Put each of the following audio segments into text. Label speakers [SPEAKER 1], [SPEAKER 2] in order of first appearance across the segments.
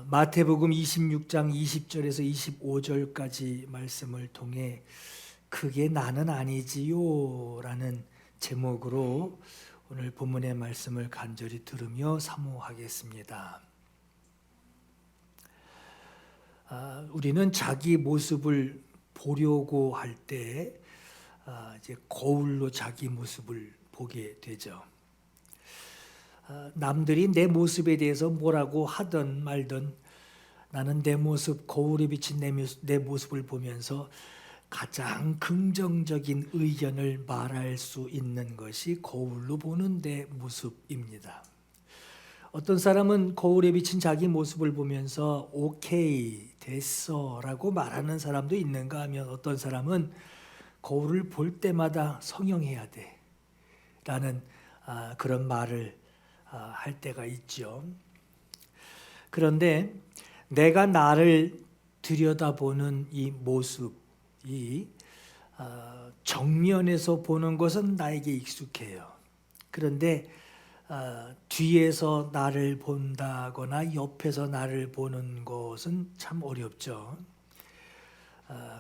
[SPEAKER 1] 마태복음 26장 20절에서 25절까지 말씀을 통해 그게 나는 아니지요 라는 제목으로 오늘 본문의 말씀을 간절히 들으며 사모하겠습니다. 우리는 자기 모습을 보려고 할 때 이제 거울로 자기 모습을 보게 되죠. 남들이 내 모습에 대해서 뭐라고 하든 말든 나는 내 모습, 거울에 비친 내 모습을 보면서 가장 긍정적인 의견을 말할 수 있는 것이 거울로 보는 내 모습입니다. 어떤 사람은 거울에 비친 자기 모습을 보면서 오케이, 됐어 라고 말하는 사람도 있는가 하면 어떤 사람은 거울을 볼 때마다 성형해야 돼 라는 그런 말을 할 때가 있죠. 그런데 내가 나를 들여다보는 이 모습이 정면에서 보는 것은 나에게 익숙해요. 그런데 뒤에서 나를 본다거나 옆에서 나를 보는 것은 참 어렵죠.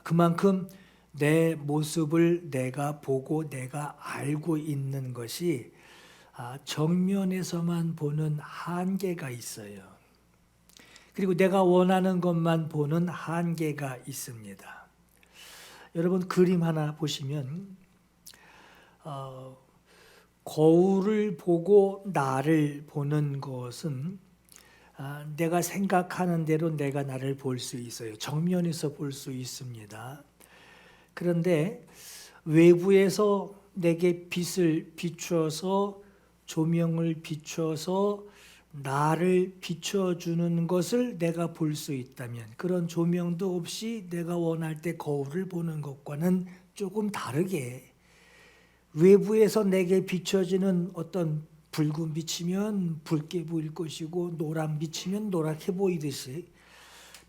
[SPEAKER 1] 그만큼 내 모습을 내가 보고 내가 알고 있는 것이 정면에서만 보는 한계가 있어요. 그리고 내가 원하는 것만 보는 한계가 있습니다. 여러분 그림 하나 보시면 거울을 보고 나를 보는 것은 내가 생각하는 대로 내가 나를 볼 수 있어요. 정면에서 볼 수 있습니다. 그런데 외부에서 내게 빛을 비추어서 조명을 비춰서 나를 비춰주는 것을 내가 볼 수 있다면 그런 조명도 없이 내가 원할 때 거울을 보는 것과는 조금 다르게 외부에서 내게 비춰지는 어떤 붉은 빛이면 붉게 보일 것이고 노란 빛이면 노랗게 보이듯이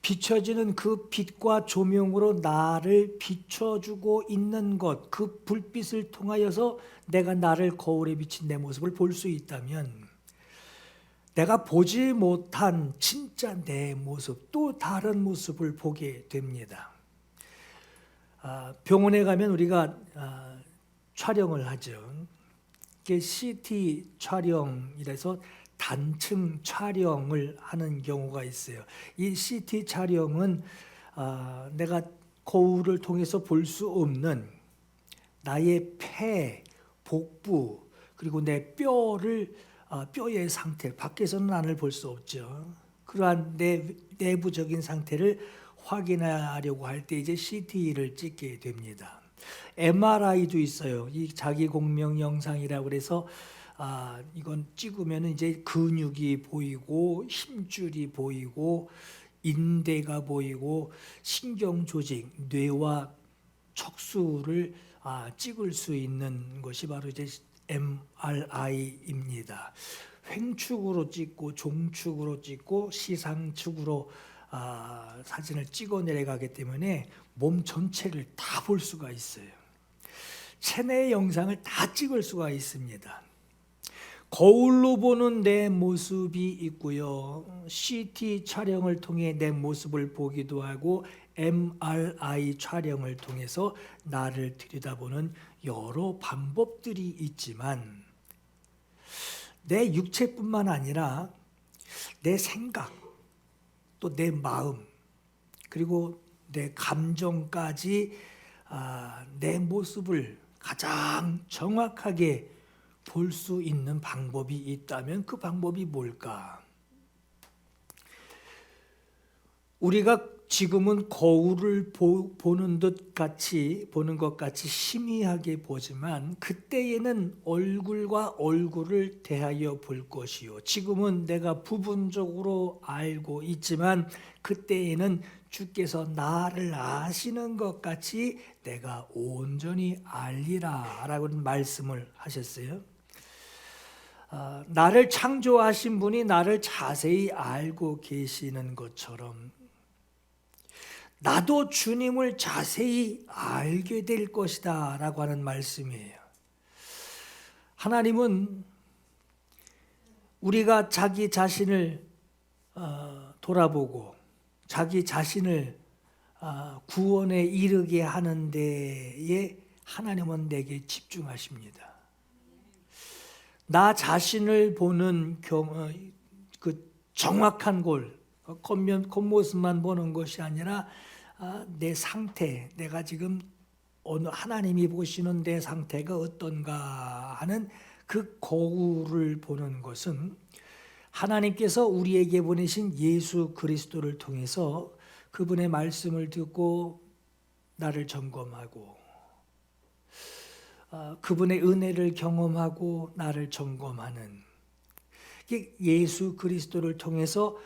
[SPEAKER 1] 비춰지는 그 빛과 조명으로 나를 비춰주고 있는 것, 그 불빛을 통하여서 내가 나를 거울에 비친 내 모습을 볼 수 있다면 내가 보지 못한 진짜 내 모습, 또 다른 모습을 보게 됩니다. 병원에 가면 우리가 촬영을 하죠. 이게 CT 촬영이라서 단층 촬영을 하는 경우가 있어요. 이 CT 촬영은 내가 거울을 통해서 볼 수 없는 나의 폐, 복부 그리고 내 뼈의 상태, 밖에서는 나를 볼 수 없죠. 그러한 내 내부적인 상태를 확인하려고 할 때 이제 CT를 찍게 됩니다. MRI도 있어요. 이 자기 공명 영상이라고 그래서 이건 찍으면 이제 근육이 보이고 힘줄이 보이고 인대가 보이고 신경 조직, 뇌와 척수를 찍을 수 있는 것이 바로 이제 MRI입니다. 횡축으로 찍고 종축으로 찍고 시상축으로 사진을 찍어 내려가기 때문에 몸 전체를 다 볼 수가 있어요. 체내 영상을 다 찍을 수가 있습니다. 거울로 보는 내 모습이 있고요. CT 촬영을 통해 내 모습을 보기도 하고 MRI 촬영을 통해서 나를 들여다보는 여러 방법들이 있지만 내 육체뿐만 아니라 내 생각, 또 내 마음, 그리고 내 감정까지 내 모습을 가장 정확하게 볼 수 있는 방법이 있다면 그 방법이 뭘까? 우리가 지금은 거울을 보는 것 같이 희미하게 보지만 그때에는 얼굴과 얼굴을 대하여 볼 것이요. 지금은 내가 부분적으로 알고 있지만 그때에는 주께서 나를 아시는 것 같이 내가 온전히 알리라 라고 말씀을 하셨어요. 나를 창조하신 분이 나를 자세히 알고 계시는 것처럼 나도 주님을 자세히 알게 될 것이다 라고 하는 말씀이에요. 하나님은 우리가 자기 자신을 돌아보고 자기 자신을 구원에 이르게 하는 데에 하나님은 내게 집중하십니다. 나 자신을 보는 그 정확한 겉모습만 보는 것이 아니라 내 상태, 내가 지금 어느 하나님이 보시는 내 상태가 어떤가 하는 그 거울을 보는 것은 하나님께서 우리에게 보내신 예수 그리스도를 통해서 그분의 말씀을 듣고 나를 점검하고 그분의 은혜를 경험하고 나를 점검하는 예수 그리스도를 통해서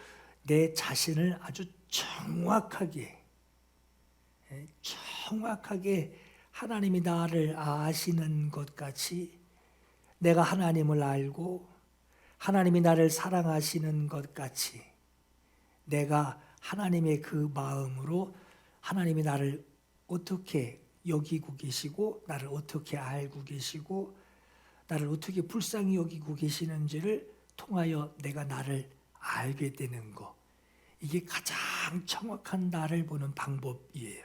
[SPEAKER 1] 내 자신을 아주 정확하게 하나님이 나를 아시는 것 같이 내가 하나님을 알고 하나님이 나를 사랑하시는 것 같이 내가 하나님의 그 마음으로 하나님이 나를 어떻게 여기고 계시고 나를 어떻게 알고 계시고 나를 어떻게 불쌍히 여기고 계시는지를 통하여 내가 나를 알게 되는 것, 이게 가장 정확한 나를 보는 방법이에요.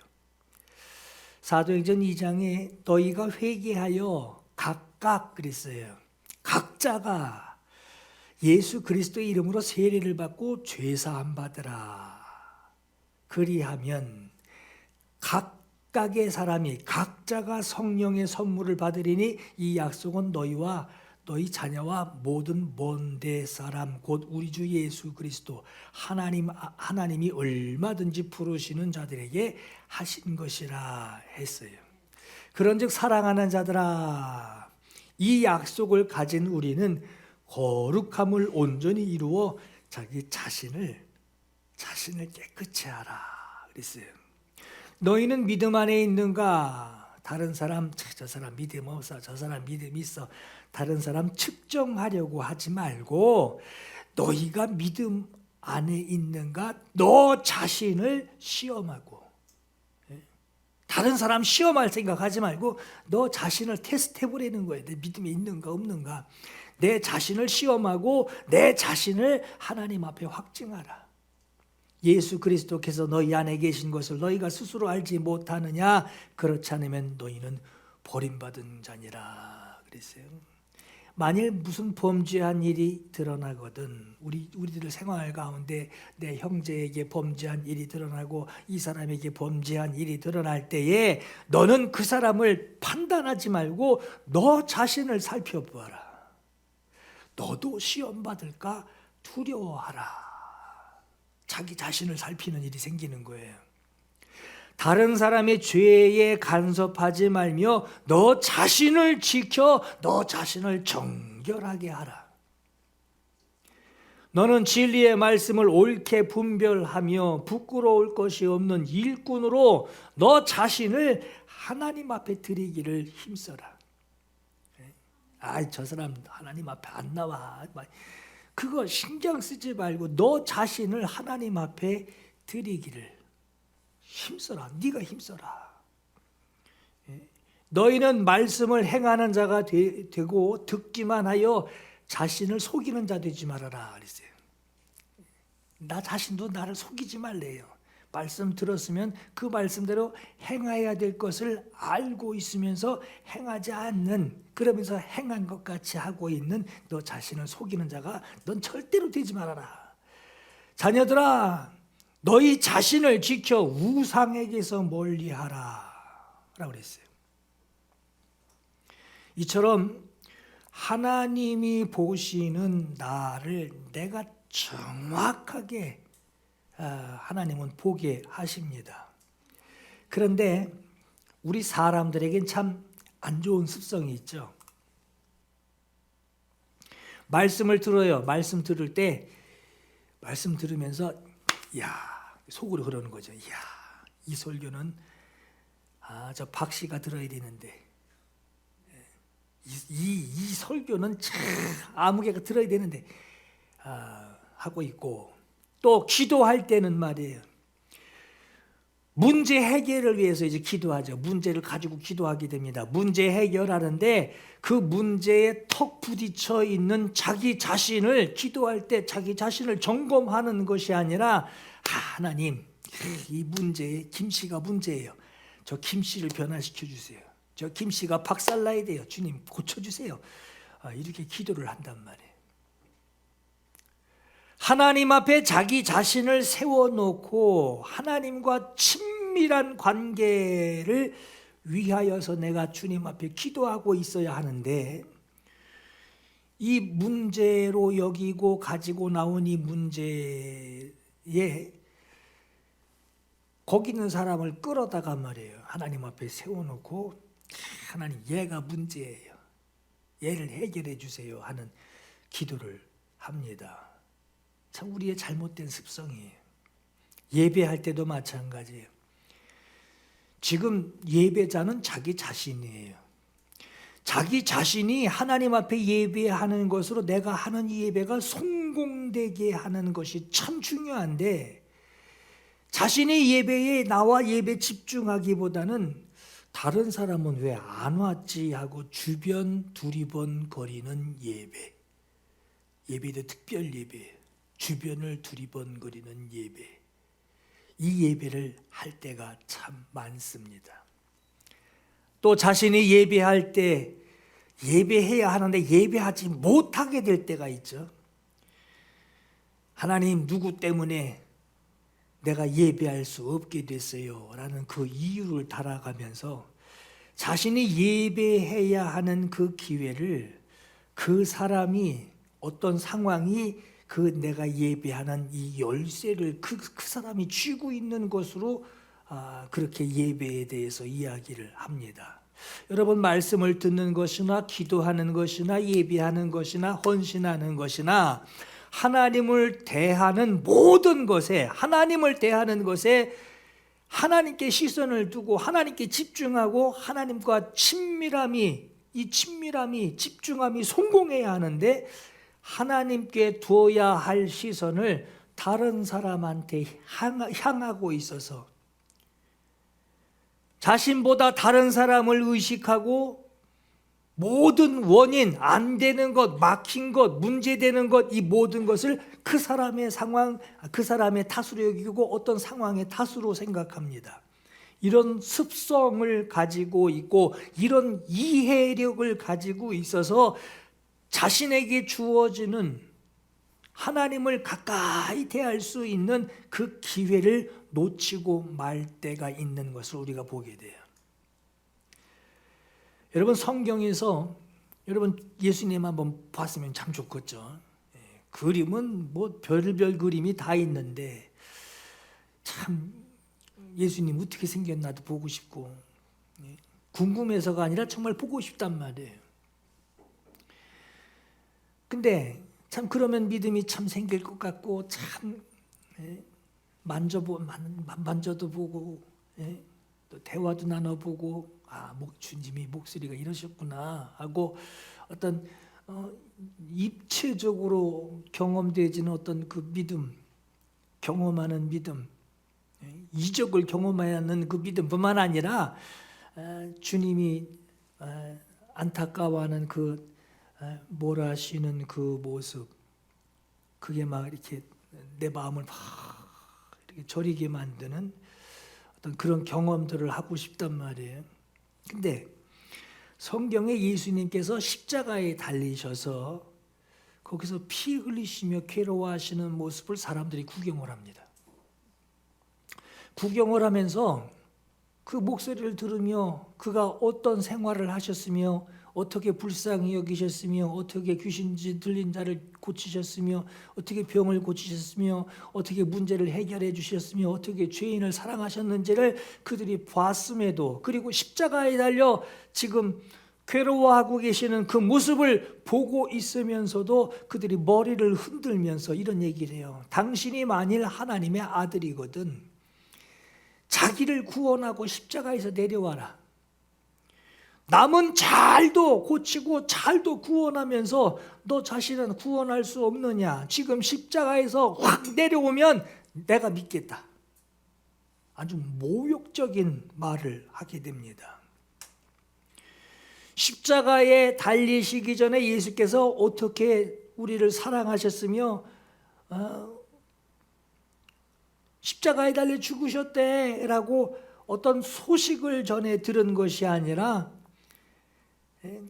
[SPEAKER 1] 사도행전 2장에 너희가 회개하여 각각 그랬어요. 각자가 예수 그리스도의 이름으로 세례를 받고 죄사함 받으라. 그리하면 각각의 사람이 각자가 성령의 선물을 받으리니 이 약속은 너희와 너희 자녀와 모든 먼데 사람 곧 우리 주 예수 그리스도 하나님이 얼마든지 부르시는 자들에게 하신 것이라 했어요. 그런즉 사랑하는 자들아, 이 약속을 가진 우리는 거룩함을 온전히 이루어 자기 자신을 깨끗이 하라 그랬어요. 너희는 믿음 안에 있는가? 다른 사람 저 사람 믿음 없어, 저 사람 믿음 있어, 다른 사람 측정하려고 하지 말고 너희가 믿음 안에 있는가? 너 자신을 시험하고, 다른 사람 시험할 생각하지 말고 너 자신을 테스트해보라는 거예요. 내 믿음이 있는가 없는가. 내 자신을 시험하고 내 자신을 하나님 앞에 확증하라. 예수 그리스도께서 너희 안에 계신 것을 너희가 스스로 알지 못하느냐? 그렇지 않으면 너희는 버림받은 자니라 그랬어요. 만일 무슨 범죄한 일이 드러나거든, 우리들 생활 가운데 내 형제에게 범죄한 일이 드러나고 이 사람에게 범죄한 일이 드러날 때에 너는 그 사람을 판단하지 말고 너 자신을 살펴보아라. 너도 시험받을까 두려워하라. 자기 자신을 살피는 일이 생기는 거예요. 다른 사람의 죄에 간섭하지 말며 너 자신을 지켜 너 자신을 정결하게 하라. 너는 진리의 말씀을 옳게 분별하며 부끄러울 것이 없는 일꾼으로 너 자신을 하나님 앞에 드리기를 힘써라. 저 사람 하나님 앞에 안 나와. 그거 신경 쓰지 말고 너 자신을 하나님 앞에 드리기를 힘써라. 네가 힘써라. 너희는 말씀을 행하는 자가 되고 듣기만 하여 자신을 속이는 자 되지 말아라 그랬어요. 나 자신도 나를 속이지 말래요. 말씀 들었으면 그 말씀대로 행해야 될 것을 알고 있으면서 행하지 않는, 그러면서 행한 것 같이 하고 있는 너 자신을 속이는 자가 넌 절대로 되지 말아라. 자녀들아, 너희 자신을 지켜 우상에게서 멀리하라 라고 그랬어요. 이처럼 하나님이 보시는 나를 내가 정확하게 하나님은 보게 하십니다. 그런데 우리 사람들에겐 참 안 좋은 습성이 있죠. 말씀을 들어요. 말씀 들을 때 말씀 들으면서 속으로 그러는 거죠. 이 설교는 저 박 씨가 들어야 되는데, 이 설교는 참 아무개가 들어야 되는데 하고 있고, 또 기도할 때는 말이에요. 문제 해결을 위해서 이제 기도하죠. 문제를 가지고 기도하게 됩니다. 문제 해결하는데 그 문제에 턱 부딪혀 있는 자기 자신을 기도할 때 자기 자신을 점검하는 것이 아니라 하나님, 이 문제에 김씨가 문제예요. 저 김씨를 변화시켜 주세요. 저 김씨가 박살나야 돼요. 주님 고쳐주세요. 이렇게 기도를 한단 말이에요. 하나님 앞에 자기 자신을 세워놓고 하나님과 친밀한 관계를 위하여서 내가 주님 앞에 기도하고 있어야 하는데, 이 문제로 여기고 가지고 나온 이 문제에 거기 있는 사람을 끌어다가 말이에요. 하나님 앞에 세워놓고 하나님, 얘가 문제예요. 얘를 해결해 주세요 하는 기도를 합니다. 참 우리의 잘못된 습성이에요. 예배할 때도 마찬가지예요. 지금 예배자는 자기 자신이에요. 자기 자신이 하나님 앞에 예배하는 것으로 내가 하는 이 예배가 성공되게 하는 것이 참 중요한데, 자신의 예배에 나와 예배 집중하기보다는 다른 사람은 왜 안 왔지 하고 주변 두리번거리는 예배. 예배도 특별 예배예요. 주변을 두리번거리는 예배. 이 예배를 할 때가 참 많습니다. 또 자신이 예배할 때 예배해야 하는데 예배하지 못하게 될 때가 있죠. 하나님, 누구 때문에 내가 예배할 수 없게 됐어요 라는 그 이유를 달아가면서 자신이 예배해야 하는 그 기회를 그 사람이 어떤 상황이 그 내가 예배하는 이 열쇠를 그 사람이 쥐고 있는 것으로 그렇게 예배에 대해서 이야기를 합니다. 여러분, 말씀을 듣는 것이나 기도하는 것이나 예배하는 것이나 헌신하는 것이나 하나님을 대하는 모든 것에, 하나님을 대하는 것에 하나님께 시선을 두고 하나님께 집중하고 하나님과 친밀함이 집중함이 성공해야 하는데, 하나님께 두어야 할 시선을 다른 사람한테 향하고 있어서 자신보다 다른 사람을 의식하고 모든 원인, 안 되는 것, 막힌 것, 문제되는 것, 이 모든 것을 그 사람의 상황, 그 사람의 탓으로 여기고 어떤 상황의 탓으로 생각합니다. 이런 습성을 가지고 있고 이런 이해력을 가지고 있어서 자신에게 주어지는 하나님을 가까이 대할 수 있는 그 기회를 놓치고 말 때가 있는 것을 우리가 보게 돼요. 여러분, 성경에서 여러분 예수님 한번 봤으면 참 좋겠죠. 그림은 뭐 별별 그림이 다 있는데 참 예수님 어떻게 생겼나도 보고 싶고 궁금해서가 아니라 정말 보고 싶단 말이에요. 근데 참 그러면 믿음이 참 생길 것 같고 참 만져도 보고 또 대화도 나눠보고 주님이 목소리가 이러셨구나 하고 어떤 입체적으로 경험되지는 어떤 그 믿음, 경험하는 믿음, 이적을 경험하는 그 믿음뿐만 아니라 주님이 안타까워하는 그 몰아쉬는 그 모습, 그게 막 이렇게 내 마음을 막 이렇게 저리게 만드는 어떤 그런 경험들을 하고 싶단 말이에요. 근데 성경에 예수님께서 십자가에 달리셔서 거기서 피 흘리시며 괴로워하시는 모습을 사람들이 구경을 합니다. 구경을 하면서 그 목소리를 들으며 그가 어떤 생활을 하셨으며 어떻게 불쌍히 여기셨으며 어떻게 귀신 들린 자를 고치셨으며 어떻게 병을 고치셨으며 어떻게 문제를 해결해 주셨으며 어떻게 죄인을 사랑하셨는지를 그들이 봤음에도, 그리고 십자가에 달려 지금 괴로워하고 계시는 그 모습을 보고 있으면서도 그들이 머리를 흔들면서 이런 얘기를 해요. 당신이 만일 하나님의 아들이거든 자기를 구원하고 십자가에서 내려와라. 남은 잘도 고치고 잘도 구원하면서 너 자신은 구원할 수 없느냐? 지금 십자가에서 확 내려오면 내가 믿겠다. 아주 모욕적인 말을 하게 됩니다. 십자가에 달리시기 전에 예수께서 어떻게 우리를 사랑하셨으며 십자가에 달려 죽으셨대라고 어떤 소식을 전해 들은 것이 아니라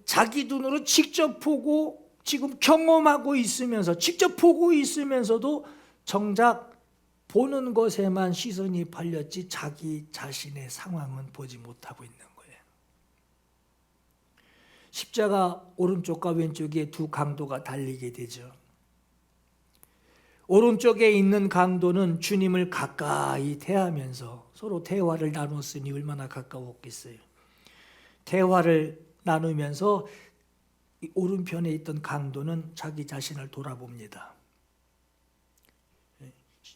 [SPEAKER 1] 자기 눈으로 직접 보고 지금 경험하고 있으면서 직접 보고 있으면서도 정작 보는 것에만 시선이 팔렸지 자기 자신의 상황은 보지 못하고 있는 거예요. 십자가 오른쪽과 왼쪽에 두 강도가 달리게 되죠. 오른쪽에 있는 강도는 주님을 가까이 대하면서 서로 대화를 나눴으니 얼마나 가까웠겠어요. 대화를 나누면서 오른편에 있던 강도는 자기 자신을 돌아봅니다.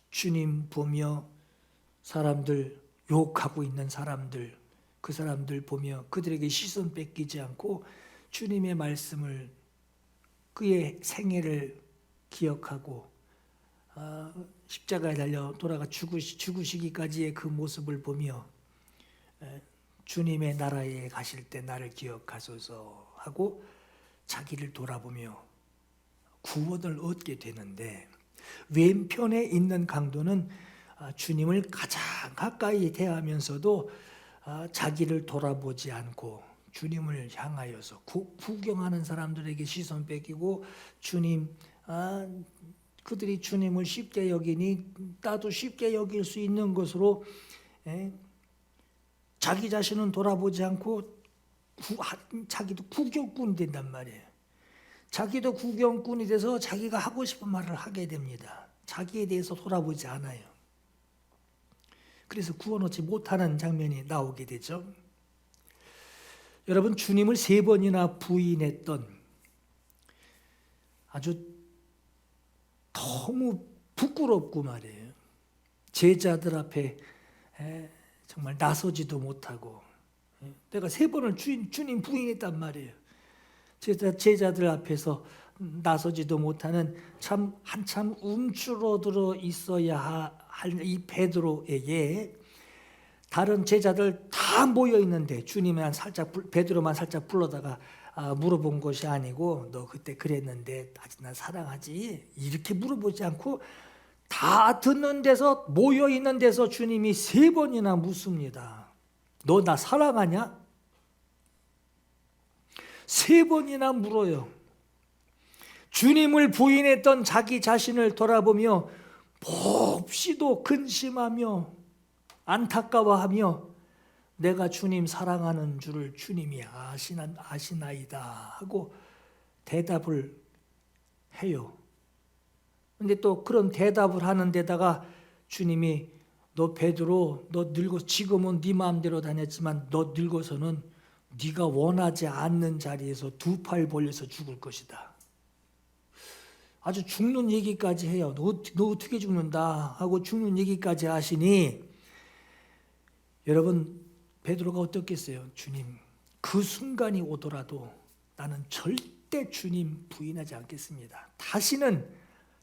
[SPEAKER 1] 주님 보며 사람들 욕하고 있는 사람들, 그 사람들 보며 그들에게 시선 뺏기지 않고 주님의 말씀을, 그의 생애를 기억하고 십자가에 달려 돌아가 죽으시기까지의 그 모습을 보며 주님의 나라에 가실 때 나를 기억하소서 하고 자기를 돌아보며 구원을 얻게 되는데, 왼편에 있는 강도는 주님을 가장 가까이 대하면서도 자기를 돌아보지 않고 주님을 향하여서 구경하는 사람들에게 시선 뺏기고, 주님 그들이 주님을 쉽게 여기니 나도 쉽게 여길 수 있는 것으로 자기 자신은 돌아보지 않고 자기도 구경꾼이 된단 말이에요. 자기도 구경꾼이 돼서 자기가 하고 싶은 말을 하게 됩니다. 자기에 대해서 돌아보지 않아요. 그래서 구원 얻지 못하는 장면이 나오게 되죠. 여러분, 주님을 3번이나 부인했던 아주 너무 부끄럽고 말이에요. 제자들 앞에 정말 나서지도 못하고, 내가 3번을 주님 부인했단 말이에요. 제자들 앞에서 나서지도 못하는 참 한참 움츠러들어 있어야 할 이 베드로에게 다른 제자들 다 모여 있는데 주님만 살짝 베드로만 살짝 불러다가 물어본 것이 아니고, 너 그때 그랬는데 아직 난 사랑하지? 이렇게 물어보지 않고 다 듣는 데서, 모여 있는 데서 주님이 3번이나 묻습니다. 너 나 사랑하냐? 3번이나 물어요. 주님을 부인했던 자기 자신을 돌아보며 몹시도 근심하며 안타까워하며 내가 주님 사랑하는 줄을 주님이 아시나이다 하고 대답을 해요. 근데 또 그런 대답을 하는 데다가 주님이 너 베드로, 너 지금은 네 마음대로 다녔지만 너 늙어서는 네가 원하지 않는 자리에서 2팔 벌려서 죽을 것이다. 아주 죽는 얘기까지 해요. 너 어떻게 죽는다 하고 죽는 얘기까지 하시니, 여러분, 베드로가 어떻겠어요? 주님, 그 순간이 오더라도 나는 절대 주님 부인하지 않겠습니다. 다시는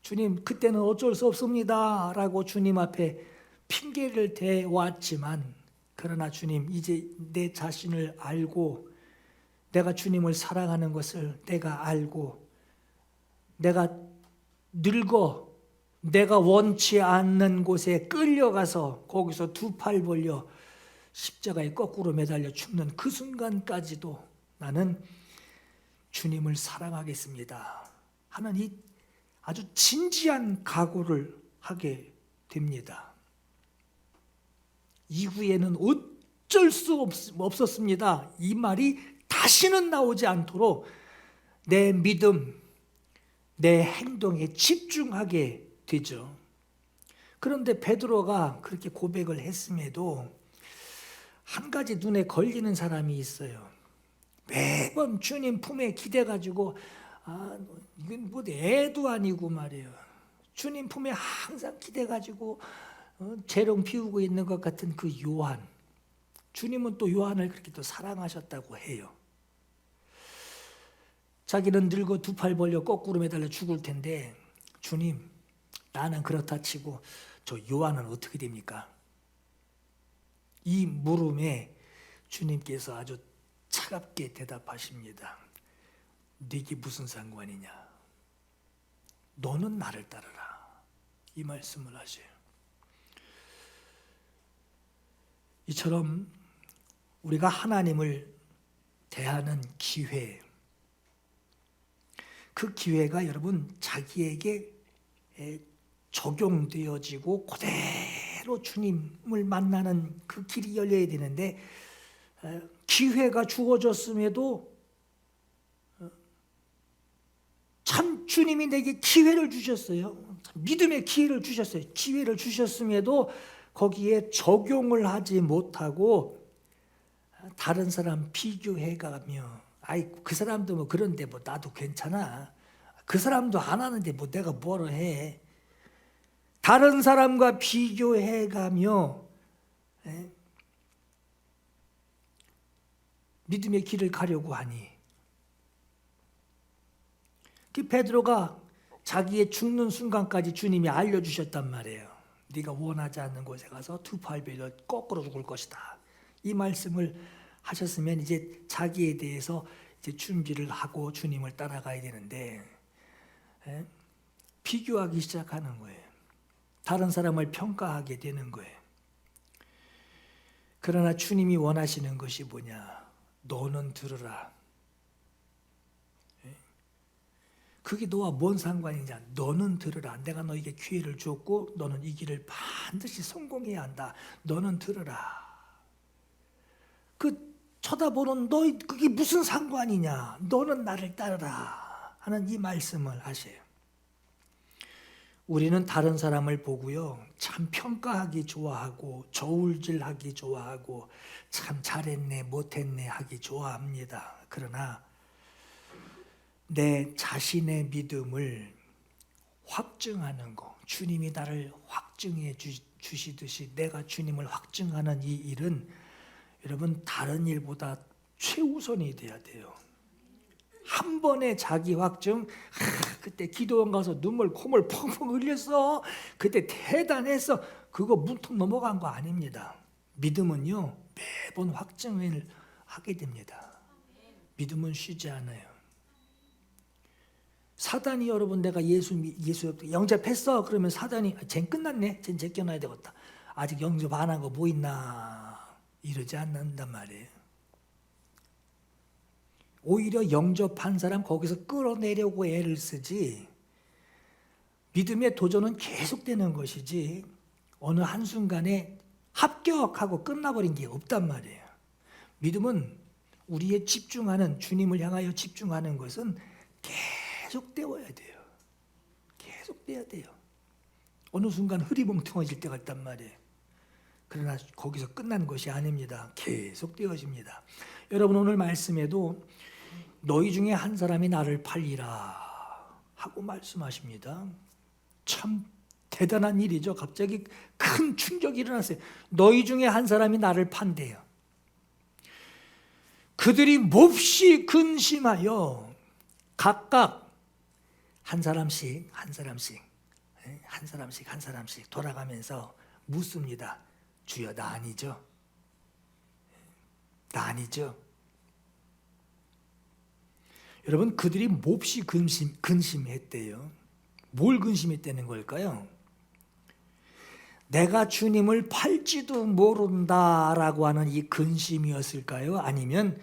[SPEAKER 1] 주님, 그때는 어쩔 수 없습니다 라고 주님 앞에 핑계를 대왔지만, 그러나 주님, 이제 내 자신을 알고 내가 주님을 사랑하는 것을 내가 알고, 내가 늙어 내가 원치 않는 곳에 끌려가서 거기서 2팔 벌려 십자가에 거꾸로 매달려 죽는 그 순간까지도 나는 주님을 사랑하겠습니다 하는 이 아주 진지한 각오를 하게 됩니다. 이후에는 어쩔 수 없었습니다. 이 말이 다시는 나오지 않도록 내 믿음, 내 행동에 집중하게 되죠. 그런데 베드로가 그렇게 고백을 했음에도 한 가지 눈에 걸리는 사람이 있어요. 매번 주님 품에 기대가지고 이건 뭐 애도 아니고 말이에요. 주님 품에 항상 기대가지고 재롱 피우고 있는 것 같은 그 요한. 주님은 또 요한을 그렇게 또 사랑하셨다고 해요. 자기는 늙어 2팔 벌려 거꾸로 매달려 죽을 텐데, 주님, 나는 그렇다 치고 저 요한은 어떻게 됩니까? 이 물음에 주님께서 아주 차갑게 대답하십니다. 네게 무슨 상관이냐? 너는 나를 따르라. 이 말씀을 하셔요. 이처럼 우리가 하나님을 대하는 기회, 그 기회가 여러분 자기에게 적용되어지고 그대로 주님을 만나는 그 길이 열려야 되는데, 기회가 주어졌음에도 참 주님이 내게 기회를 주셨어요. 믿음의 기회를 주셨어요. 기회를 주셨음에도 거기에 적용을 하지 못하고 다른 사람 비교해가며, 아이 그 사람도 뭐 그런데 뭐 나도 괜찮아. 그 사람도 안 하는데 뭐 내가 뭐로 해. 다른 사람과 비교해가며 믿음의 길을 가려고 하니, 그 베드로가 자기의 죽는 순간까지 주님이 알려주셨단 말이에요. 네가 원하지 않는 곳에 가서 두 팔 베려 거꾸로 죽을 것이다. 이 말씀을 하셨으면 이제 자기에 대해서 이제 준비를 하고 주님을 따라가야 되는데, 비교하기 시작하는 거예요. 다른 사람을 평가하게 되는 거예요. 그러나 주님이 원하시는 것이 뭐냐? 너는 들으라. 그게 너와 뭔 상관이냐? 너는 들으라. 내가 너에게 기회를 줬고 너는 이 길을 반드시 성공해야 한다. 너는 들으라. 그 쳐다보는 너 그게 무슨 상관이냐? 너는 나를 따르라 하는 이 말씀을 하세요. 우리는 다른 사람을 보고요, 참 평가하기 좋아하고 저울질하기 좋아하고 참 잘했네 못했네 하기 좋아합니다. 그러나 내 자신의 믿음을 확증하는 거, 주님이 나를 확증해 주시듯이 내가 주님을 확증하는 이 일은 여러분 다른 일보다 최우선이 돼야 돼요. 한 번에 자기 확증, 그때 기도원 가서 눈물 콧물 펑펑 흘렸어, 그때 대단했어, 그거 문턱 넘어간 거 아닙니다. 믿음은요 매번 확증을 하게 됩니다. 믿음은 쉬지 않아요. 사단이 여러분 내가 예수 영접했어 그러면 사단이 쟨 끝났네, 쟨 제껴놔야 되겠다, 아직 영접 안 한 거 뭐 있나 이러지 않는단 말이에요. 오히려 영접한 사람 거기서 끌어내려고 애를 쓰지, 믿음의 도전은 계속되는 것이지 어느 한순간에 합격하고 끝나버린 게 없단 말이에요. 믿음은 우리의 집중하는, 주님을 향하여 집중하는 것은 계속되어야 돼요. 계속돼야 돼요. 어느 순간 흐리멍텅해질 때가 있단 말이에요. 그러나 거기서 끝난 것이 아닙니다. 계속되어집니다. 여러분 오늘 말씀에도 너희 중에 한 사람이 나를 팔리라 하고 말씀하십니다. 참 대단한 일이죠. 갑자기 큰 충격이 일어났어요. 너희 중에 한 사람이 나를 판대요. 그들이 몹시 근심하여 각각 한 사람씩 돌아가면서 묻습니다. 주여 나 아니죠? 나 아니죠? 여러분 그들이 몹시 근심했대요. 뭘 근심했다는 걸까요? 내가 주님을 팔지도 모른다라고 하는 이 근심이었을까요? 아니면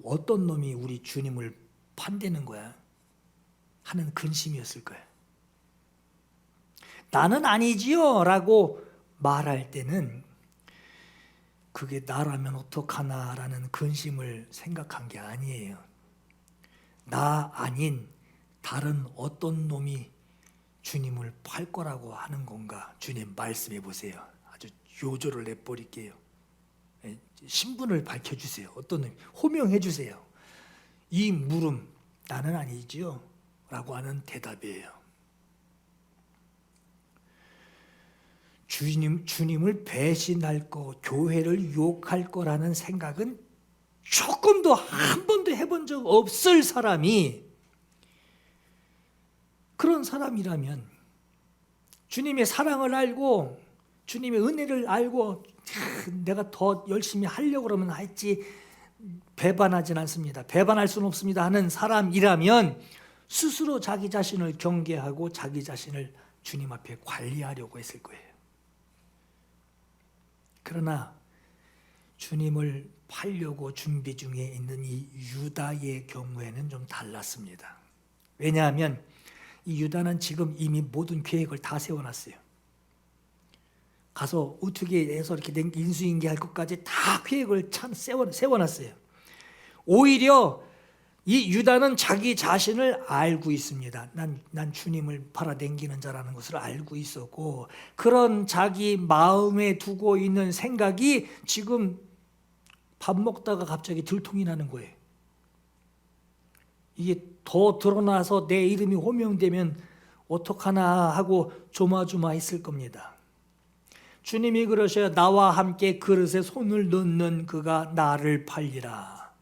[SPEAKER 1] 어떤 놈이 우리 주님을 판대는 거야 하는 근심이었을까요? 나는 아니지요 라고 말할 때는 그게 나라면 어떡하나라는 근심을 생각한 게 아니에요. 나 아닌 다른 어떤 놈이 주님을 팔 거라고 하는 건가? 주님 말씀해 보세요. 아주 요조를 내버릴게요. 신분을 밝혀주세요. 어떤 놈이 호명해 주세요. 이 물음 나는 아니지요 라고 하는 대답이에요. 주님을 배신할 거, 교회를 욕할 거라는 생각은 조금도 한 번도 해본 적 없을 사람이 그런 사람이라면, 주님의 사랑을 알고 주님의 은혜를 알고 내가 더 열심히 하려고 그러면 했지 배반하진 않습니다. 배반할 수는 없습니다 하는 사람이라면 스스로 자기 자신을 경계하고 자기 자신을 주님 앞에 관리하려고 했을 거예요. 그러나 주님을 팔려고 준비 중에 있는 이 유다의 경우에는 좀 달랐습니다. 왜냐하면 이 유다는 지금 이미 모든 계획을 다 세워놨어요. 가서 어떻게 해서 이렇게 인수인계할 것까지 다 계획을 참 세워놨어요. 오히려 이 유다는 자기 자신을 알고 있습니다. 난 주님을 팔아당기는 자라는 것을 알고 있었고, 그런 자기 마음에 두고 있는 생각이 지금 밥 먹다가 갑자기 들통이 나는 거예요. 이게 더 드러나서 내 이름이 호명되면 어떡하나 하고 조마조마했을 겁니다. 주님이 그러셔야 나와 함께 그릇에 손을 넣는 그가 나를 팔리라.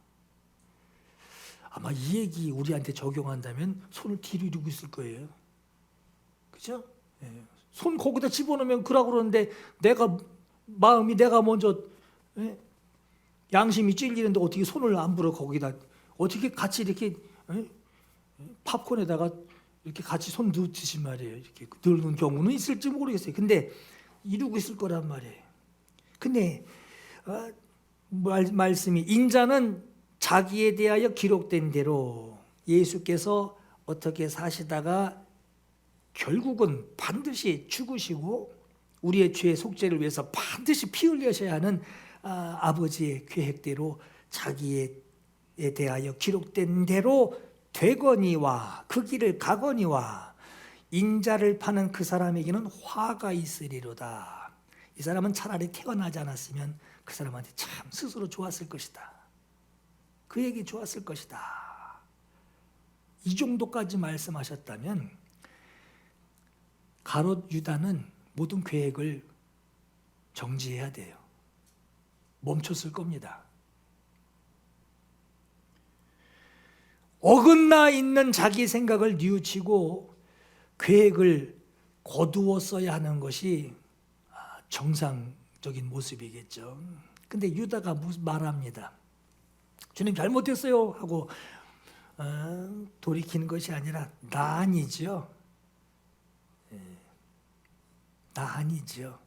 [SPEAKER 1] 아마 이 얘기 우리한테 적용한다면 손을 뒤로 있을 거예요. 그죠? 손 거기다 집어넣으면 그러고 그러는데 마음이 내가 먼저 양심이 찔리는데 어떻게 손을 안 불어 거기다 어떻게 같이 이렇게 팝콘에다가 이렇게 같이 손 넣듯이 말이에요. 이렇게 넣는 경우는 있을지 모르겠어요. 근데 이루고 있을 거란 말이에요. 근데 말씀이 인자는 자기에 대하여 기록된 대로 예수께서 어떻게 사시다가 결국은 반드시 죽으시고 우리의 죄의 속죄를 위해서 반드시 피 흘리셔야 하는 아버지의 계획대로 자기에 대하여 기록된 대로 되거니와 그 길을 가거니와 인자를 파는 그 사람에게는 화가 있으리로다. 이 사람은 차라리 태어나지 않았으면 그 사람한테 참 스스로 좋았을 것이다. 그에게 좋았을 것이다. 이 정도까지 말씀하셨다면 가롯 유다는 모든 계획을 정지해야 돼요. 멈췄을 겁니다. 어긋나 있는 자기 생각을 뉘우치고 계획을 거두어 써야 하는 것이 정상적인 모습이겠죠. 근데 유다가 말합니다. 주님 잘못했어요 하고 돌이키는 것이 아니라 나 아니죠. 나 아니죠.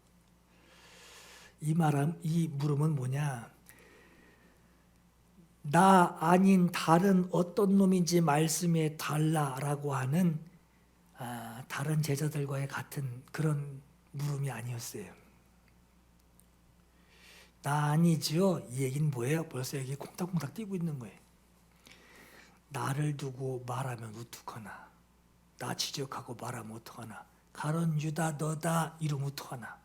[SPEAKER 1] 이 물음은 뭐냐? 나 아닌 다른 어떤 놈인지 말씀해 달라라고 하는 다른 제자들과의 같은 그런 물음이 아니었어요. 나 아니죠? 이 얘기는 뭐예요? 벌써 여기 콩닥콩닥 뛰고 있는 거예요. 나를 두고 말하면 어떡하나? 나 지적하고 말하면 어떡하나? 가론 유다 너다 이러면 어떡하나?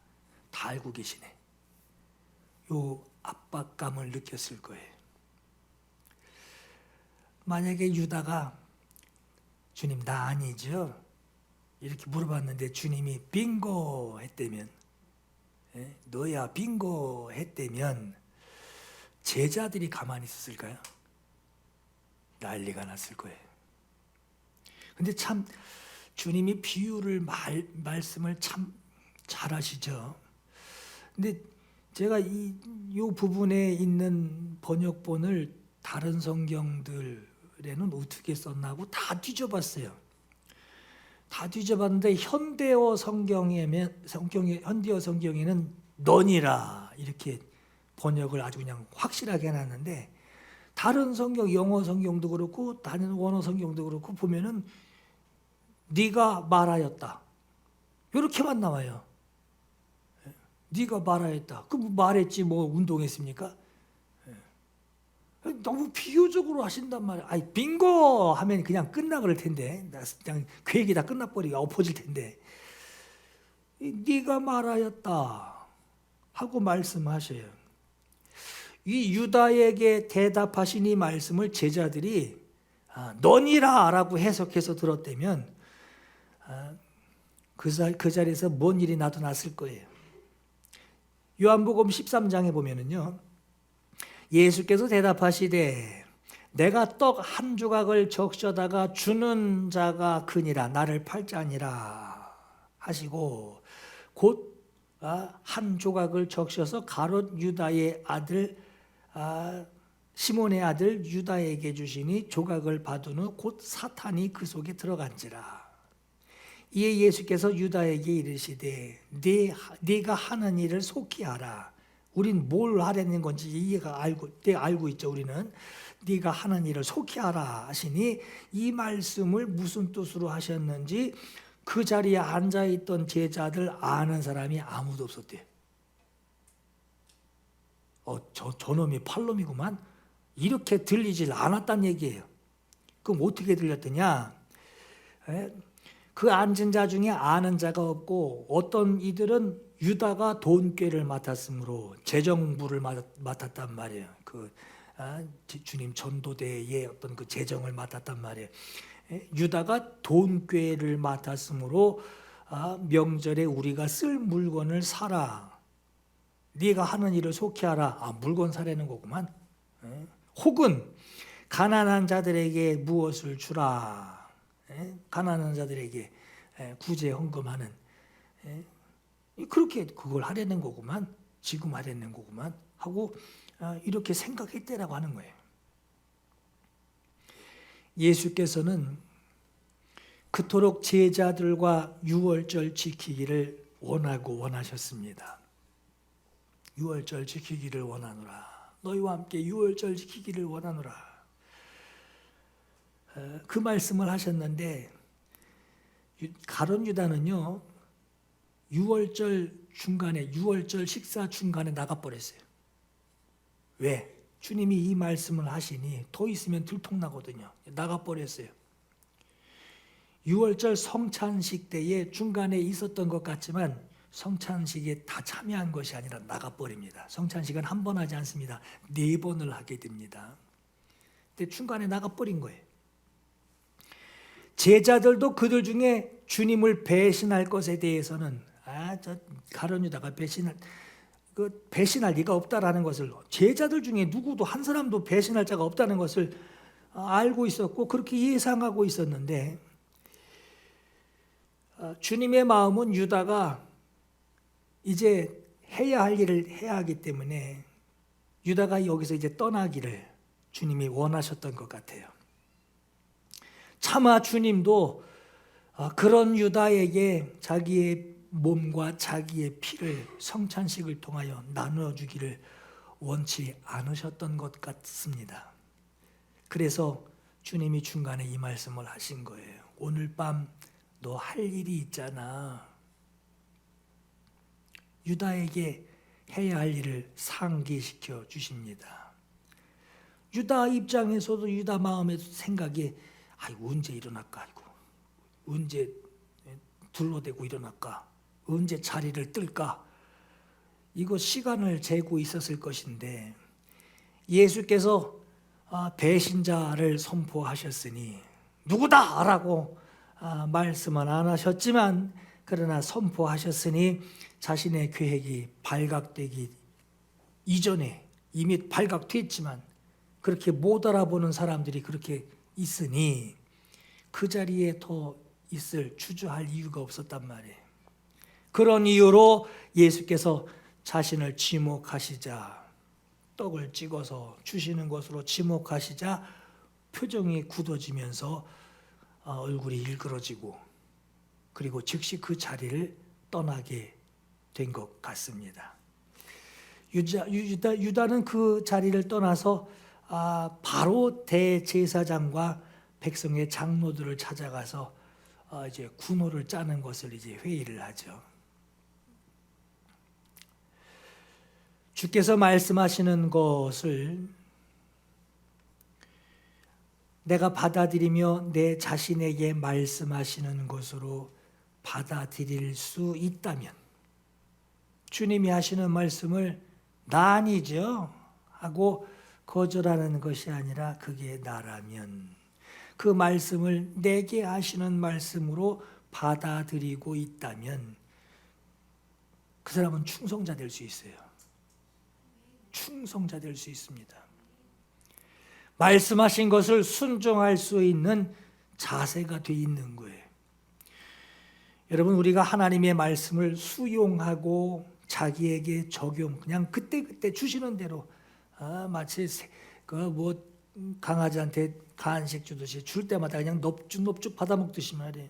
[SPEAKER 1] 다 알고 계시네. 요 압박감을 느꼈을 거예요. 만약에 유다가 주님 나 아니죠? 이렇게 물어봤는데 주님이 빙고 했다면 너야 빙고 했다면 제자들이 가만히 있었을까요? 난리가 났을 거예요. 근데 참 주님이 비유를 말씀을 참 잘하시죠. 근데 제가 이 부분에 있는 번역본을 다른 성경들에는 어떻게 썼나 하고 다 뒤져봤어요. 다 뒤져봤는데 현대어 성경에는 너니라 이렇게 번역을 아주 그냥 확실하게 해놨는데 다른 성경, 영어 성경도 그렇고 다른 원어 성경도 그렇고 보면은 네가 말하였다 이렇게만 나와요. 네가 말하였다. 그 말했지 뭐 운동했습니까? 너무 비유적으로 하신단 말이야. 아니 빙고 하면 그냥 끝나버릴 텐데, 그냥 계획이 다 끝나버리고 엎어질 텐데, 네가 말하였다 하고 말씀하셔요. 이 유다에게 대답하신 이 말씀을 제자들이 너니라라고 해석해서 들었다면 그 자리에서 뭔 일이 나도 났을 거예요. 요한복음 13장에 보면은요. 예수께서 대답하시되 내가 떡 한 조각을 적셔다가 주는 자가 크니라 나를 팔자니라 하시고 곧 한 조각을 적셔서 가롯 유다의 아들 시몬의 아들 유다에게 주시니 조각을 받은 후 곧 사탄이 그 속에 들어간지라. 이에 예수께서 유다에게 이르시되 네가 하는 일을 속히 하라. 우린 뭘 하려는 건지 이해가 알고 있죠. 우리는 네가 하는 일을 속히 하라 하시니 이 말씀을 무슨 뜻으로 하셨는지 그 자리에 앉아있던 제자들 아는 사람이 아무도 없었대요. 저놈이 팔놈이구만. 이렇게 들리질 않았단 얘기예요. 그럼 어떻게 들렸더냐? 그 앉은 자 중에 아는 자가 없고 어떤 이들은 유다가 돈꾀를 맡았으므로 재정부를 맡았단 말이에요. 주님 전도대의 어떤 그 재정을 맡았단 말이에요. 유다가 돈꾀를 맡았으므로 명절에 우리가 쓸 물건을 사라. 네가 하는 일을 속히 하라. 물건 사려는 거구만. 혹은 가난한 자들에게 무엇을 주라. 가난한 자들에게 구제 헌금하는 그렇게 그걸 하려는 거구만. 지금 하려는 거구만 하고 이렇게 생각했대라고 하는 거예요. 예수께서는 그토록 제자들과 유월절 지키기를 원하셨습니다. 유월절 지키기를 원하노라. 너희와 함께 유월절 지키기를 원하노라. 그 말씀을 하셨는데 가룟 유다는요, 유월절 식사 중간에 나가버렸어요. 왜? 주님이 이 말씀을 하시니 더 있으면 들통나거든요. 나가버렸어요. 유월절 성찬식 때에 중간에 있었던 것 같지만 성찬식에 다 참여한 것이 아니라 나가버립니다. 성찬식은 한 번 하지 않습니다. 4번을 하게 됩니다. 근데 중간에 나가버린 거예요. 제자들도 그들 중에 주님을 배신할 것에 대해서는 가룟 유다가 배신할 리가 없다라는 것을, 제자들 중에 누구도 한 사람도 배신할 자가 없다는 것을 알고 있었고 그렇게 예상하고 있었는데, 주님의 마음은 유다가 이제 해야 할 일을 해야 하기 때문에 유다가 여기서 이제 떠나기를 주님이 원하셨던 것 같아요. 차마 주님도 그런 유다에게 자기의 몸과 자기의 피를 성찬식을 통하여 나눠주기를 원치 않으셨던 것 같습니다. 그래서 주님이 중간에 이 말씀을 하신 거예요. 오늘 밤 너 할 일이 있잖아. 유다에게 해야 할 일을 상기시켜 주십니다. 유다 입장에서도, 유다 마음에도 생각이 언제 일어날까? 언제 둘러대고 일어날까? 언제 자리를 뜰까? 이거 시간을 재고 있었을 것인데 예수께서 배신자를 선포하셨으니 누구다! 라고 말씀은 안 하셨지만 그러나 선포하셨으니 자신의 계획이 발각되기 이전에 이미 발각됐지만 그렇게 못 알아보는 사람들이 그렇게 있으니 그 자리에 더 주저할 이유가 없었단 말이에요. 그런 이유로 예수께서 자신을 지목하시자, 떡을 찍어서 주시는 것으로 지목하시자 표정이 굳어지면서 얼굴이 일그러지고 그리고 즉시 그 자리를 떠나게 된 것 같습니다. 유다는 그 자리를 떠나서 바로 대제사장과 백성의 장로들을 찾아가서 이제 군호를 짜는 것을 이제 회의를 하죠. 주께서 말씀하시는 것을 내가 받아들이며 내 자신에게 말씀하시는 것으로 받아들일 수 있다면, 주님이 하시는 말씀을 나 아니죠 하고 거절하는 것이 아니라 그게 나라면 그 말씀을 내게 하시는 말씀으로 받아들이고 있다면 그 사람은 충성자 될 수 있어요. 충성자 될 수 있습니다. 말씀하신 것을 순종할 수 있는 자세가 돼 있는 거예요. 여러분, 우리가 하나님의 말씀을 수용하고 자기에게 적용, 그냥 그때그때 주시는 대로, 마치 뭐 강아지한테 간식 주듯이 줄 때마다 그냥 넙죽넙죽 받아먹듯이 말이에요.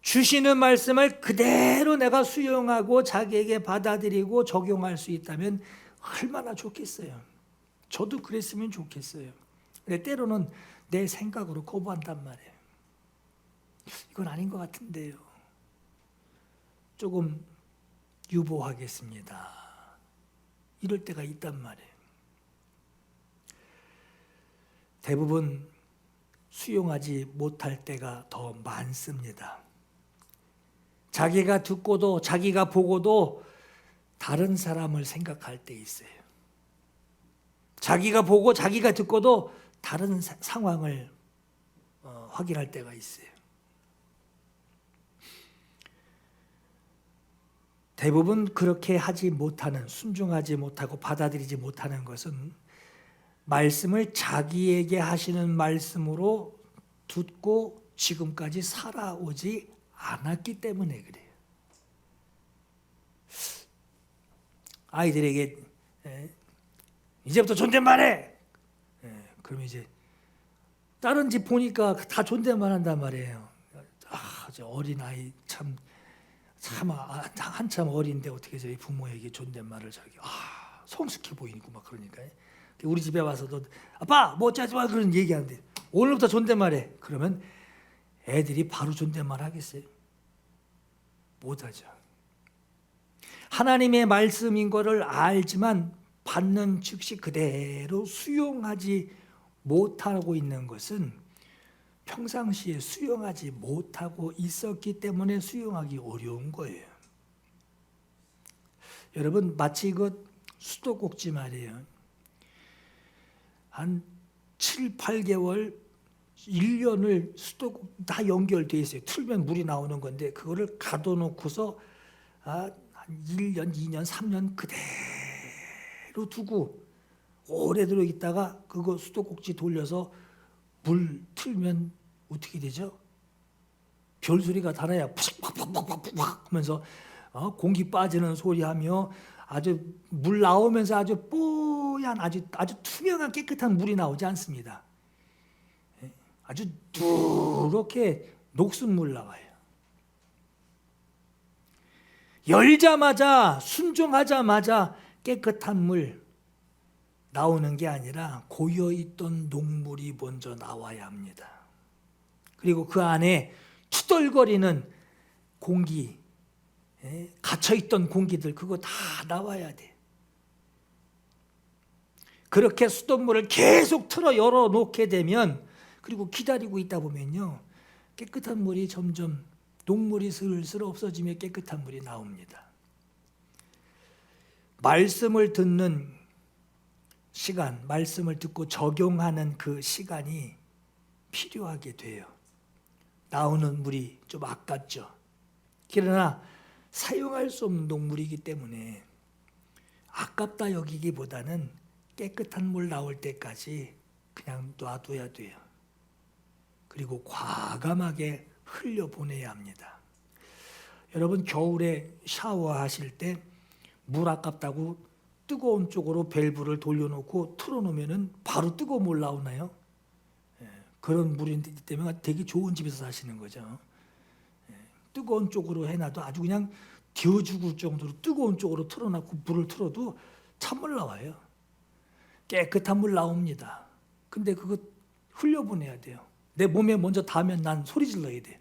[SPEAKER 1] 주시는 말씀을 그대로 내가 수용하고 자기에게 받아들이고 적용할 수 있다면 얼마나 좋겠어요. 저도 그랬으면 좋겠어요. 근데 때로는 내 생각으로 거부한단 말이에요. 이건 아닌 것 같은데요. 조금 유보하겠습니다. 이럴 때가 있단 말이에요. 대부분 수용하지 못할 때가 더 많습니다. 자기가 듣고도 자기가 보고도 다른 사람을 생각할 때 있어요. 자기가 보고 자기가 듣고도 다른 상황을 확인할 때가 있어요. 대부분 그렇게 하지 못하는, 순종하지 못하고 받아들이지 못하는 것은 말씀을 자기에게 하시는 말씀으로 듣고 지금까지 살아오지 않았기 때문에 그래요. 아이들에게 이제부터 존댓말해. 그러면 이제 다른 집 보니까 다 존댓말한단 말이에요. 저 어린 아이 참 한참 어린데 어떻게 저희 부모에게 존댓말을 성숙해 보이고 막 그러니까 우리 집에 와서도 아빠 뭐 어쩌지 마 그런 얘기하는데 오늘부터 존댓말해. 그러면 애들이 바로 존댓말 하겠어요? 못하죠. 하나님의 말씀인 것을 알지만 받는 즉시 그대로 수용하지 못하고 있는 것은 평상시에 수용하지 못하고 있었기 때문에 수용하기 어려운 거예요. 여러분 마치 수도꼭지 말이에요. 한 7, 8개월, 1년을 수도꼭지 다 연결되어 있어요. 틀면 물이 나오는 건데 그거를 가둬놓고서 한 1년, 2년, 3년 그대로 두고 오래도록 있다가 그거 수도꼭지 돌려서 물 틀면 어떻게 되죠? 별소리가 달아야 팍팍팍팍팍 하면서 공기 빠지는 소리하며 아주 물 나오면서 아주 뽀얀 아주 투명한 깨끗한 물이 나오지 않습니다. 아주 누렇게 녹슨 물 나와요. 열자마자 순종하자마자 깨끗한 물 나오는 게 아니라 고여있던 녹물이 먼저 나와야 합니다. 그리고 그 안에 투덜거리는 공기, 갇혀있던 공기들 그거 다 나와야 돼. 그렇게 수돗물을 계속 틀어 열어놓게 되면 그리고 기다리고 있다 보면요 깨끗한 물이 점점 녹물이 슬슬 없어지며 깨끗한 물이 나옵니다. 말씀을 듣는 시간, 말씀을 듣고 적용하는 그 시간이 필요하게 돼요. 나오는 물이 좀 아깝죠. 그러나 사용할 수 없는 녹물이기 때문에 아깝다 여기기보다는 깨끗한 물 나올 때까지 그냥 놔둬야 돼요. 그리고 과감하게 흘려보내야 합니다. 여러분 겨울에 샤워하실 때 물 아깝다고 뜨거운 쪽으로 밸브를 돌려놓고 틀어놓으면 바로 뜨거운 물 나오나요? 그런 물이기 때문에 되게 좋은 집에서 사시는 거죠. 뜨거운 쪽으로 해놔도 아주 그냥 데워 죽을 정도로 뜨거운 쪽으로 틀어놓고 물을 틀어도 찬물 나와요. 깨끗한 물 나옵니다. 근데 그거 흘려보내야 돼요. 내 몸에 먼저 닿으면 난 소리 질러야 돼.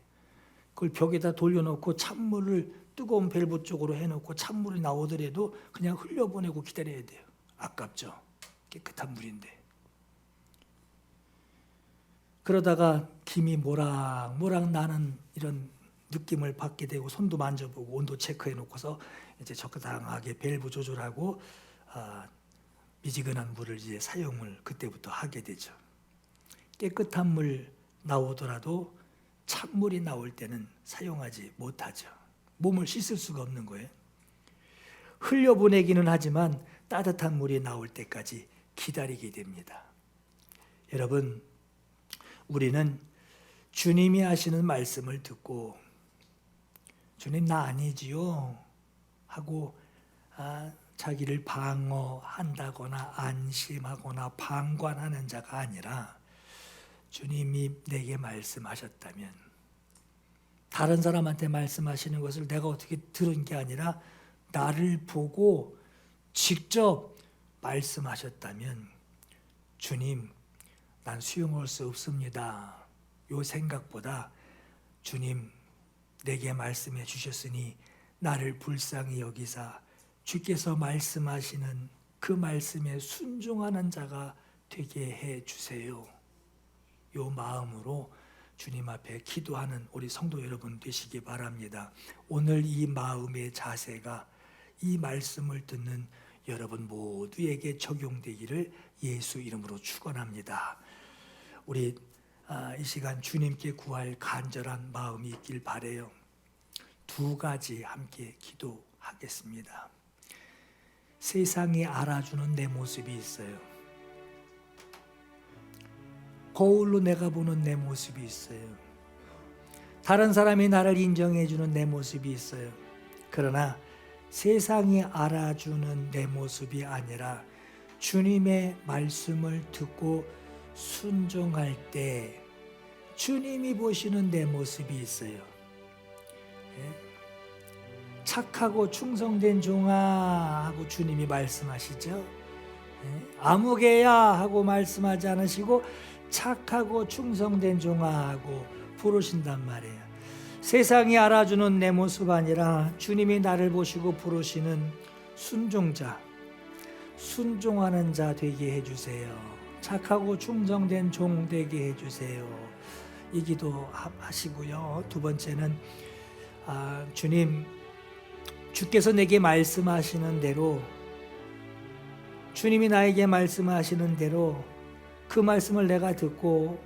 [SPEAKER 1] 그걸 벽에다 돌려놓고 찬물을 뜨거운 밸브 쪽으로 해놓고 찬물이 나오더라도 그냥 흘려보내고 기다려야 돼요. 아깝죠. 깨끗한 물인데. 그러다가 김이 모락모락 나는 이런 느낌을 받게 되고 손도 만져보고 온도 체크해 놓고서 이제 적당하게 밸브 조절하고 미지근한 물을 이제 사용을 그때부터 하게 되죠. 깨끗한 물 나오더라도 찬물이 나올 때는 사용하지 못하죠. 몸을 씻을 수가 없는 거예요. 흘려보내기는 하지만 따뜻한 물이 나올 때까지 기다리게 됩니다. 여러분, 우리는 주님이 하시는 말씀을 듣고 주님 나 아니지요? 하고 자기를 방어한다거나 안심하거나 방관하는 자가 아니라 주님이 내게 말씀하셨다면, 다른 사람한테 말씀하시는 것을 내가 어떻게 들은 게 아니라 나를 보고 직접 말씀하셨다면, 주님, 난 수용할 수 없습니다. 요 생각보다 주님, 내게 말씀해 주셨으니 나를 불쌍히 여기사 주께서 말씀하시는 그 말씀에 순종하는 자가 되게 해 주세요. 요 마음으로 주님 앞에 기도하는 우리 성도 여러분 되시기 바랍니다. 오늘 이 마음의 자세가 이 말씀을 듣는 여러분 모두에게 적용되기를 예수 이름으로 축원합니다. 우리 이 시간 주님께 구할 간절한 마음이 있길 바라요. 두 가지 함께 기도하겠습니다. 세상이 알아주는 내 모습이 있어요. 거울로 내가 보는 내 모습이 있어요. 다른 사람이 나를 인정해주는 내 모습이 있어요. 그러나 세상이 알아주는 내 모습이 아니라 주님의 말씀을 듣고 순종할 때 주님이 보시는 내 모습이 있어요. 착하고 충성된 종아 하고 주님이 말씀하시죠. 아무개야 하고 말씀하지 않으시고 착하고 충성된 종아 하고 부르신단 말이에요. 세상이 알아주는 내 모습 아니라 주님이 나를 보시고 부르시는 순종자, 순종하는 자 되게 해주세요. 착하고 충성된 종 되게 해주세요. 이 기도 하시고요. 두 번째는 주님, 주께서 내게 말씀하시는 대로, 주님이 나에게 말씀하시는 대로 그 말씀을 내가 듣고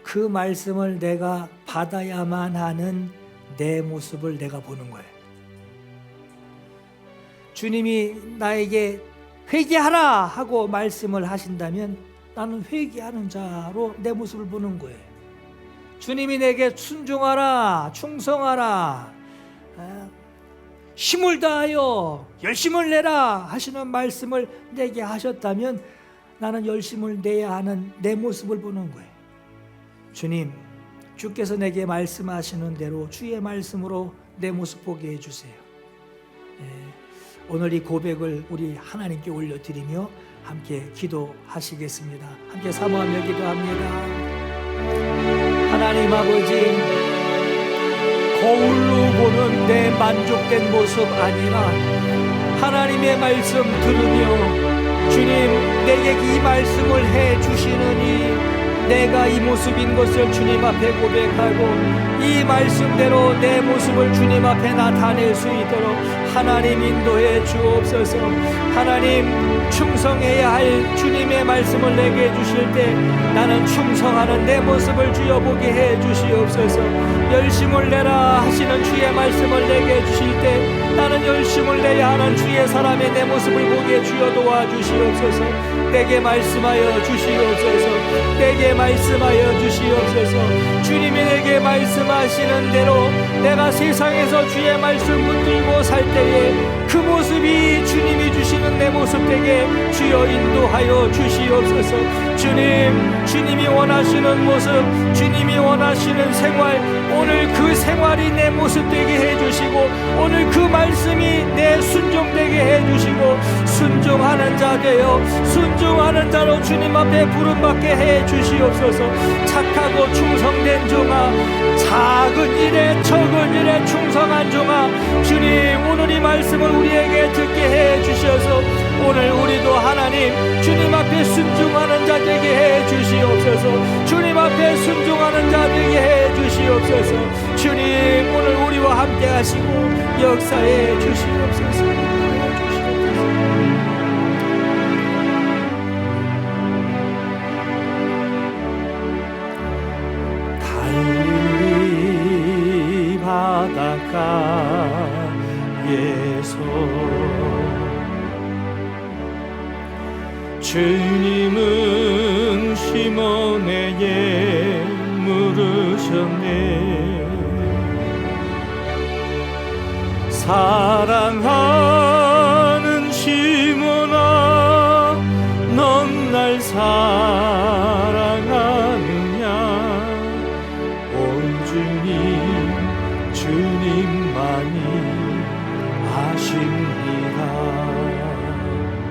[SPEAKER 1] 그 말씀을 내가 받아야만 하는 내 모습을 내가 보는 거예요. 주님이 나에게 회개하라 하고 말씀을 하신다면 나는 회개하는 자로 내 모습을 보는 거예요. 주님이 내게 순종하라, 충성하라, 힘을 다하여 열심을 내라 하시는 말씀을 내게 하셨다면 나는 열심을 내야 하는 내 모습을 보는 거예요. 주님, 주께서 내게 말씀하시는 대로 주의 말씀으로 내 모습 보게 해주세요. 오늘 이 고백을 우리 하나님께 올려드리며 함께 기도하시겠습니다. 함께 사모하며 기도합니다. 하나님 아버지, 거울로 보는 내 만족된 모습 아니라 하나님의 말씀 들으며 주님, 내게 이 말씀을 해주시느니 내가 이 모습인 것을 주님 앞에 고백하고 이 말씀대로 내 모습을 주님 앞에 나타낼 수 있도록 하나님 인도해 주옵소서. 하나님, 충성해야 할 주님의 말씀을 내게 주실 때 나는 충성하는 내 모습을 주여 보게 해 주시옵소서. 열심을 내라 하시는 주의 말씀을 내게 주실 때 나는 열심을 내야 하는 주의 사람의 내 모습을 보게 주여 도와주시옵소서. 내게 말씀하여 주시옵소서. 내게 말씀하여 주시옵소서. 주님이 내게 말씀하시는 대로 내가 세상에서 주의 말씀 붙들고 살 때에 그 모습이 주님이 주시는 내 모습 되게 주여 인도하여 주시옵소서. 주님, 주님이 원하시는 모습, 주님이 원하시는 생활, 오늘 그 생활이 내 모습 되게 해주시고 오늘 그 말씀이 내 순종되게 해주시고 순종하는 자 되어 순종하는 자로 주님 앞에 부름받게 해주시옵소서. 착하고 충성된 종아, 작은 일에 적은 일에 충성한 종아, 주님 오늘 이 말씀을 우리에게 듣게 해주셔서 오늘 우리도 하나님 주님 앞에 순종하는 자 되게 해주시옵소서. 주님 앞에 순종하는 자 되게 해주시옵소서. 주님 오늘 우리와 함께 하시고 역사해 주시옵소서.
[SPEAKER 2] 갈릴리 바닷가에서 주님은 시몬에게 물으셨네. 사랑하 주님만이 아십니다.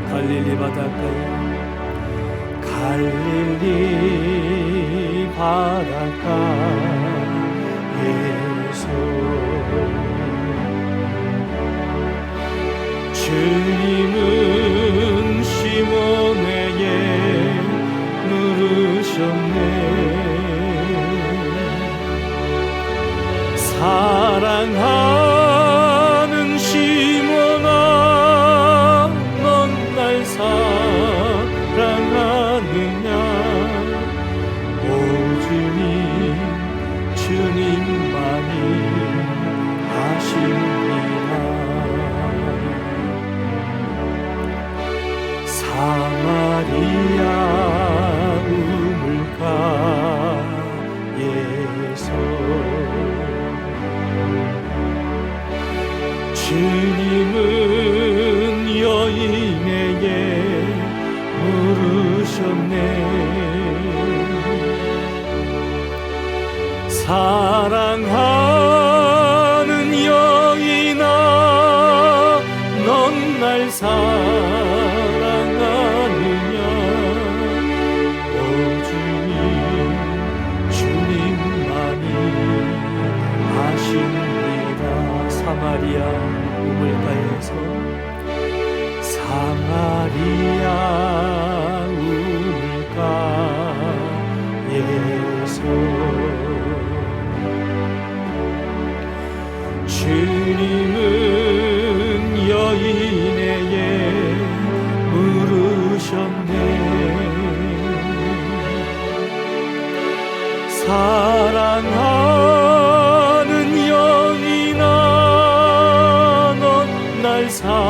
[SPEAKER 1] 갈릴리 바닷가에
[SPEAKER 2] 갈릴리 바닷가에서 주님은 시몬에게 물으셨네. 사랑하는 시몬아, 넌 날 사랑하느냐? 오 주님만이 아십니다. 사마리아 우물가에서 주님은 여인에게 물으셨네. 사랑하는 여인아, 넌 날 사랑하느냐? 오 주님만이 아십니다. 사마리아 우물가에서 주님은 여인에게 물으셨네. 사랑하는 여인아, 넌 날 사랑하느냐?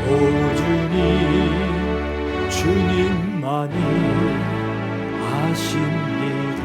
[SPEAKER 2] 오 주님만이 아십니다.